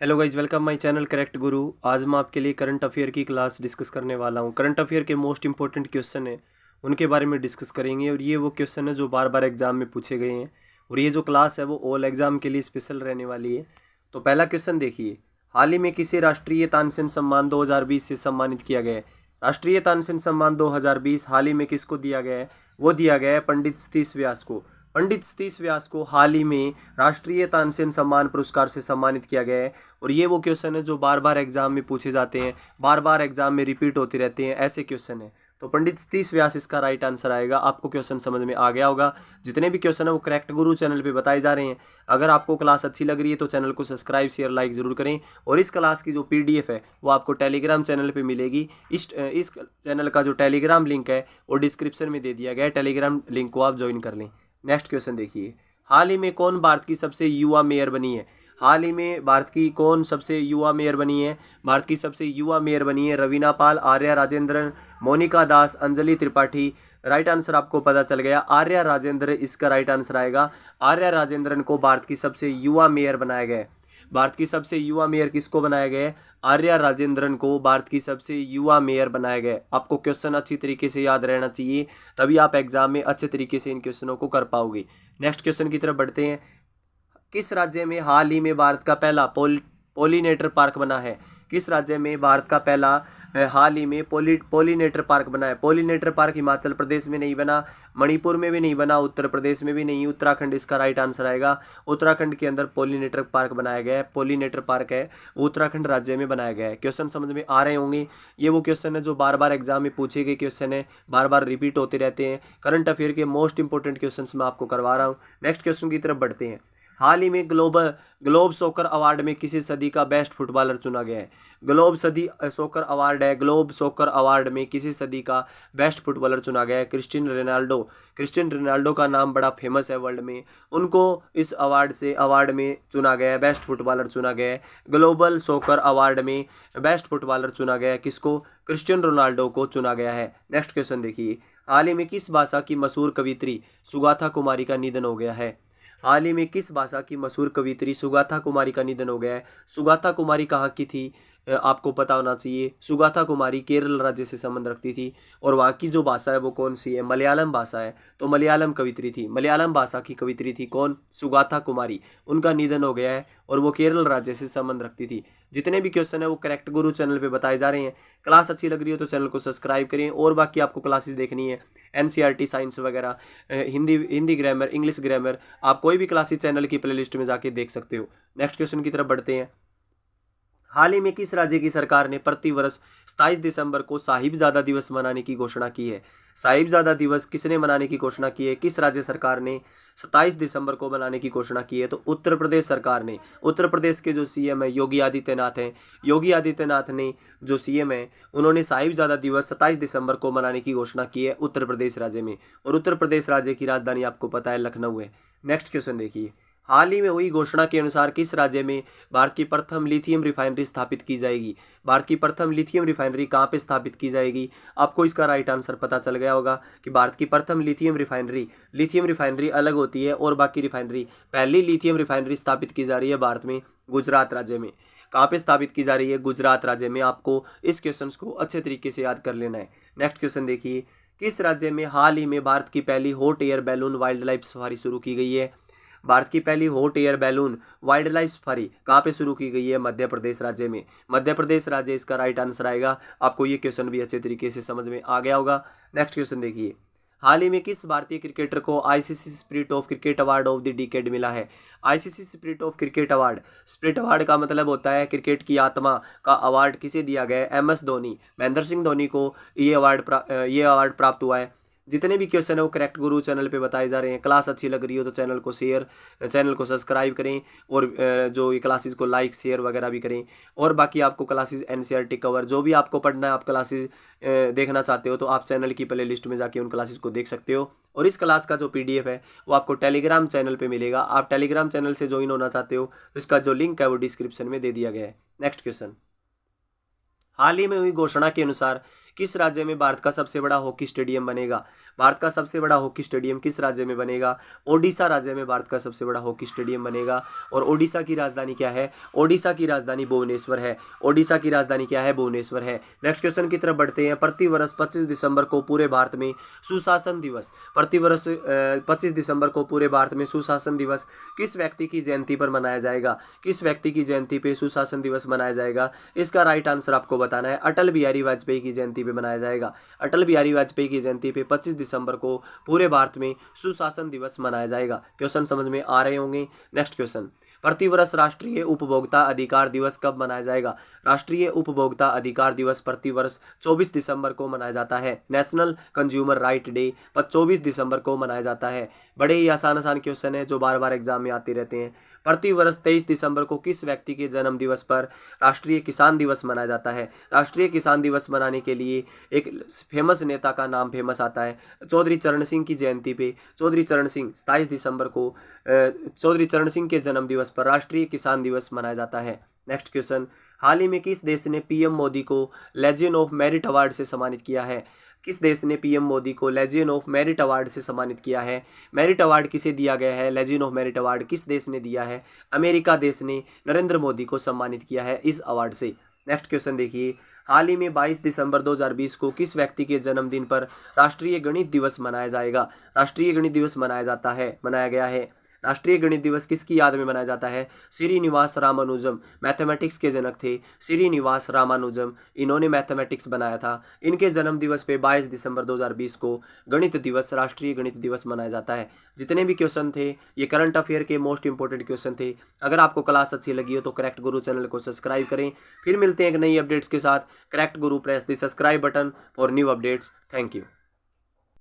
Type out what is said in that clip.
Hello guys, welcome my channel correct गुरु। आज मैं आपके लिए करंट अफेयर की क्लास डिस्कस करने वाला हूँ। करंट अफेयर के मोस्ट इंपॉर्टेंट क्वेश्चन है उनके बारे में डिस्कस करेंगे और ये वो क्वेश्चन है जो बार बार एग्जाम में पूछे गए हैं और ये जो क्लास है वो ऑल एग्जाम के लिए स्पेशल रहने वाली है। तो पहला क्वेश्चन देखिए, हाल ही में किसे राष्ट्रीय तानसेन सम्मान 2020 से सम्मानित किया गया है? राष्ट्रीय तानसेन सम्मान 2020 हाल ही में किसको दिया गया है? वो दिया गया है पंडित सतीश व्यास को। पंडित सतीश व्यास को हाल ही में राष्ट्रीय तानसेन सम्मान पुरस्कार से सम्मानित किया गया है और ये वो क्वेश्चन है जो बार बार एग्जाम में पूछे जाते हैं, बार बार एग्जाम में रिपीट होते रहते हैं, ऐसे क्वेश्चन है। तो पंडित सतीश व्यास इसका राइट आंसर आएगा। आपको क्वेश्चन समझ में आ गया होगा। जितने भी क्वेश्चन है वो करेक्ट गुरु चैनल पे बताए जा रहे हैं। अगर आपको क्लास अच्छी लग रही है तो चैनल को सब्सक्राइब शेयर लाइक जरूर करें और इस क्लास की जो पीडीएफ है वो आपको टेलीग्राम चैनल पे मिलेगी। इस चैनल का जो टेलीग्राम लिंक है वो डिस्क्रिप्शन में दे दिया गया है, टेलीग्राम लिंक को आप ज्वाइन कर लें। नेक्स्ट क्वेश्चन देखिए, हाल ही में कौन भारत की सबसे युवा मेयर बनी है? हाल ही में भारत की कौन सबसे युवा मेयर बनी है? भारत की सबसे युवा मेयर बनी है रवीना पाल, आर्या राजेंद्रन, मोनिका दास, अंजलि त्रिपाठी। राइट आंसर आपको पता चल गया, आर्या राजेंद्र इसका राइट आंसर आएगा। आर्या राजेंद्रन को भारत की सबसे युवा मेयर बनाया गया है। भारत की सबसे युवा मेयर किसको बनाया गया है? आर्या राजेंद्रन को भारत की सबसे युवा मेयर बनाया गया है। आपको क्वेश्चन अच्छी तरीके से याद रहना चाहिए, तभी आप एग्जाम में अच्छे तरीके से इन क्वेश्चनों को कर पाओगे। नेक्स्ट क्वेश्चन की तरफ बढ़ते हैं। किस राज्य में हाल ही में भारत का पहला पोलिनेटर पार्क बना है? किस राज्य में भारत का पहला हाल ही में पोलिनेटर पार्क बना है? पोलिनेटर पार्क हिमाचल प्रदेश में नहीं बना, मणिपुर में भी नहीं बना, उत्तर प्रदेश में भी नहीं, उत्तराखंड इसका राइट आंसर आएगा। उत्तराखंड के अंदर पोलिनेटर पार्क बनाया गया है। पोलिनेटर पार्क है वो उत्तराखंड राज्य में बनाया गया है। क्वेश्चन समझ में आ रहे होंगे। ये वो क्वेश्चन है जो बार बार एग्जाम में पूछे गए क्वेश्चन है, बार बार रिपीट होते रहते हैं। करंट अफेयर के मोस्ट इंपॉर्टेंट क्वेश्चन मैं आपको करवा रहा हूँ। नेक्स्ट क्वेश्चन की तरफ बढ़ते हैं। हाल ही में ग्लोब सोकर अवार्ड में किसी सदी का बेस्ट फुटबॉलर चुना गया है? ग्लोब सदी सोकर अवार्ड है, ग्लोब सोकर अवार्ड में किसी सदी का बेस्ट फुटबॉलर चुना गया है क्रिस्टियानो रोनाल्डो। क्रिस्टियानो रोनाल्डो का नाम बड़ा फेमस है वर्ल्ड में, उनको इस अवार्ड में चुना गया है, बेस्ट फुटबॉलर चुना गया है। ग्लोबल सोकर अवार्ड में बेस्ट फुटबॉलर चुना गया है किसको? क्रिस्टियानो रोनाल्डो को चुना गया है। नेक्स्ट क्वेश्चन देखिए, हाल ही में किस भाषा की मशहूर कवियत्री सुगाथा कुमारी का निधन हो गया है? हाल ही में किस भाषा की मशहूर कवियत्री सुगाथा कुमारी का निधन हो गया है? सुगाथा कुमारी कहाँ की थी? आपको पता होना चाहिए। सुगाथा कुमारी केरल राज्य से संबंध रखती थी और वहाँ की जो भाषा है वो कौन सी है? मलयालम भाषा है। तो मलयालम कवित्री थी, मलयालम भाषा की कवित्री थी कौन? सुगाथा कुमारी। उनका निधन हो गया है और वो केरल राज्य से संबंध रखती थी। जितने भी क्वेश्चन है वो करेक्ट गुरु चैनल पे बताए जा रहे हैं। क्लास अच्छी लग रही हो तो चैनल को सब्सक्राइब करें और बाकी आपको क्लासेस देखनी है एनसीईआरटी साइंस वगैरह, हिंदी ग्रामर, इंग्लिश ग्रामर, आप कोई भी क्लासेस चैनल की प्लेलिस्ट में जाके देख सकते हो। नेक्स्ट क्वेश्चन की तरफ बढ़ते हैं। हाल ही में किस राज्य की सरकार ने प्रति वर्ष 27 दिसंबर को साहिबजादा दिवस मनाने की घोषणा की है? साहिबजादा दिवस किसने मनाने की घोषणा की है? किस राज्य सरकार ने 27 दिसंबर को मनाने की घोषणा की है? तो उत्तर प्रदेश सरकार ने। उत्तर प्रदेश के जो सीएम है योगी आदित्यनाथ हैं। योगी आदित्यनाथ ने जो सीएम है उन्होंने साहिबजादा दिवस 27 दिसंबर को मनाने की घोषणा की है उत्तर प्रदेश राज्य में। और उत्तर प्रदेश राज्य की राजधानी आपको पता है लखनऊ है। नेक्स्ट क्वेश्चन देखिए, हाल ही में हुई घोषणा के अनुसार किस राज्य में भारत की प्रथम लिथियम रिफाइनरी स्थापित की जाएगी? भारत की प्रथम लिथियम रिफाइनरी कहाँ पे स्थापित की जाएगी? आपको इसका राइट आंसर पता चल गया होगा कि भारत की प्रथम लिथियम रिफाइनरी अलग होती है और बाकी रिफाइनरी। पहली लिथियम रिफाइनरी स्थापित की जा रही है भारत में गुजरात राज्य में। कहाँ पे स्थापित की जा रही है? गुजरात राज्य में। आपको इस क्वेश्चन को अच्छे तरीके से याद कर लेना है। नेक्स्ट क्वेश्चन देखिए, किस राज्य में हाल ही में भारत की पहली hot air balloon wild life safari शुरू की गई है? भारत की पहली hot air balloon wild life safari कहाँ पे शुरू की गई है? मध्य प्रदेश राज्य में। मध्य प्रदेश राज्य इसका राइट आंसर आएगा। आपको ये क्वेश्चन भी अच्छे तरीके से समझ में आ गया होगा। नेक्स्ट क्वेश्चन देखिए, हाल ही में किस भारतीय क्रिकेटर को ICC spirit of cricket award of the decade मिला है? ICC spirit of cricket award, spirit award का मतलब होता है क्रिकेट की आत्मा का अवार्ड किसे दिया गया है? एमएस धोनी, महेंद्र सिंह धोनी को ये अवार्ड प्राप्त हुआ है। जितने भी क्वेश्चन है वो करेक्ट गुरु चैनल पे बताए जा रहे हैं। क्लास अच्छी लग रही हो तो चैनल को सब्सक्राइब करें और जो ये क्लासेस को लाइक शेयर वगैरह भी करें। और बाकी आपको क्लासेस एनसीईआरटी कवर जो भी आपको पढ़ना है, आप क्लासेस देखना चाहते हो तो आप चैनल की प्ले लिस्ट में जाके उन क्लासेस को देख सकते हो। और इस क्लास का जो पीडीएफ है वो आपको टेलीग्राम चैनल पे मिलेगा। आप टेलीग्राम चैनल से ज्वाइन होना चाहते हो तो इसका जो लिंक है वो डिस्क्रिप्शन में दे दिया गया है। नेक्स्ट क्वेश्चन, हाल ही में हुई घोषणा के अनुसार किस राज्य में भारत का सबसे बड़ा हॉकी स्टेडियम बनेगा? भारत का सबसे बड़ा हॉकी स्टेडियम किस राज्य में बनेगा? ओडिशा राज्य में भारत का सबसे बड़ा हॉकी स्टेडियम बनेगा। और ओडिशा की राजधानी क्या है? ओडिशा की राजधानी भुवनेश्वर है। ओडिशा की राजधानी क्या है? भुवनेश्वर है। नेक्स्ट क्वेश्चन की तरफ बढ़ते हैं। प्रतिवर्ष 25 दिसंबर को पूरे भारत में सुशासन दिवस, प्रतिवर्ष 25 दिसंबर को पूरे भारत में सुशासन दिवस किस व्यक्ति की जयंती पर मनाया जाएगा? किस व्यक्ति की जयंती पे सुशासन दिवस मनाया जाएगा? इसका राइट आंसर आपको बताना है। अटल बिहारी वाजपेयी की जयंती पे मनाया जाएगा। अटल बिहारी वाजपेयी की जयंती पे 25 दिसंबर को पूरे भारत में सुशासन दिवस मनाया जाएगा। क्वेश्चन समझ में आ रहे होंगे। नेक्स्ट क्वेश्चन, प्रतिवर्ष राष्ट्रीय उपभोक्ता अधिकार दिवस कब मनाया जाएगा? राष्ट्रीय उपभोक्ता अधिकार दिवस प्रतिवर्ष 24 दिसंबर को मनाया जाता है। नेशनल कंज्यूमर राइट डे 24 दिसंबर को मनाया जाता है। बड़े ही आसान क्वेश्चन है जो बार बार एग्जाम में आते रहते हैं। प्रतिवर्ष 23 दिसंबर को किस व्यक्ति के जन्म दिवस पर राष्ट्रीय किसान दिवस मनाया जाता है? राष्ट्रीय किसान दिवस मनाने के लिए एक फेमस नेता का नाम फेमस आता है। चौधरी चरण सिंह की जयंती पे चौधरी चरण सिंह 27 दिसंबर को चौधरी चरण सिंह के जन्म दिवस पर राष्ट्रीय किसान दिवस मनाया जाता है। नेक्स्ट क्वेश्चन, हाल ही में किस देश ने पीएम मोदी को लेजियन ऑफ मेरिट अवार्ड से सम्मानित किया है? किस देश ने पीएम मोदी को लेजियन ऑफ मेरिट अवार्ड से सम्मानित किया है? मेरिट अवार्ड किसे दिया गया है? लेजियन ऑफ मेरिट अवार्ड किस देश ने दिया है? अमेरिका देश ने नरेंद्र मोदी को सम्मानित किया है इस अवार्ड से। नेक्स्ट क्वेश्चन देखिए, हाल ही में 22 दिसंबर 2020 को किस व्यक्ति के जन्मदिन पर राष्ट्रीय गणित दिवस मनाया जाएगा? राष्ट्रीय गणित दिवस मनाया गया है। राष्ट्रीय गणित दिवस किसकी याद में मनाया जाता है? श्रीनिवास रामानुजम मैथमेटिक्स के जनक थे। श्रीनिवास रामानुजम, इन्होंने मैथमेटिक्स बनाया था। इनके जन्म दिवस पे 22 दिसंबर 2020 को गणित दिवस, राष्ट्रीय गणित दिवस मनाया जाता है। जितने भी क्वेश्चन थे ये करंट अफेयर के मोस्ट इंपोर्टेंट क्वेश्चन थे। अगर आपको क्लास अच्छी लगी हो तो करेक्ट गुरु चैनल को सब्सक्राइब करें। फिर मिलते हैं एक नई अपडेट्स के साथ। Correct Guru press the subscribe button for new updates. Thank you.